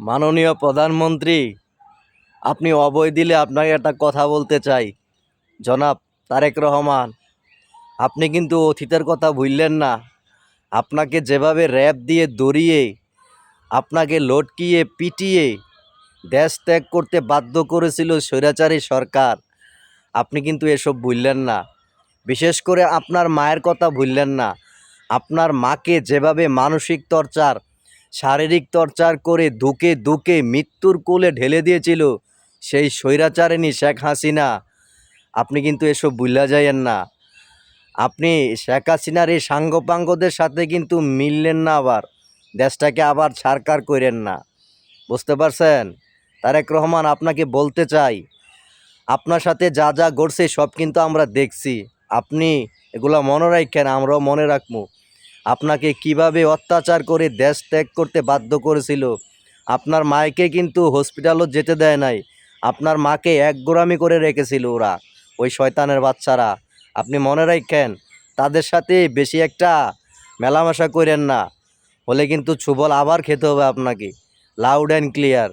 মাননীয় প্রধানমন্ত্রী, আপনি অভয় দিলে আপনাকে একটা কথা বলতে চাই। জনাব তারেক রহমান, আপনি কিন্তু অতীতের কথা ভুললেন না। আপনাকে যেভাবে র্যাব দিয়ে দড়িয়ে, আপনাকে লটকিয়ে পিটিয়ে দেশ ত্যাগ করতে বাধ্য করেছিল স্বৈরাচারী সরকার, আপনি কিন্তু এসব ভুললেন না। বিশেষ করে আপনার মায়ের কথা ভুললেন না। আপনার মাকে যেভাবে মানসিক টর্চার, শারীরিক টর্চার করে ধুকে ধুকে মৃত্যুর কোলে ঢেলে দিয়েছিল সেই স্বৈরাচারিণী শেখ হাসিনা, আপনি কিন্তু এসব ভুলা যাইয়েন না। আপনি শেখ হাসিনার এই সাঙ্গপাঙ্গদের সাথে কিন্তু মিললেন না, আবার দেশটাকে আবার ছারকার করেন না। বুঝতে পারছেন? তারেক রহমান, আপনাকে বলতে চাই, আপনার সাথে যা যা ঘটছে সব কিন্তু আমরা দেখছি। আপনি এগুলা মনে রাখেন, আমরাও মনে রাখবো। আপনাকে কিভাবে অত্যাচার করে দেশ ত্যাগ করতে বাধ্য করেছিল। আপনার মাকে কিন্তু হসপিটালও যেতে দেয় নাই। আপনার মাকে একগোড়ামি করে রেখেছিল ওরা, ওই শয়তানের বাচ্চারা। আপনি মনে রাখেন, তাদের সাথে বেশি একটা মেলামেশা করেন না, হলে কিন্তু ছুবল আবার খেতে হবে আপনাকে, লাউড অ্যান্ড ক্লিয়ার।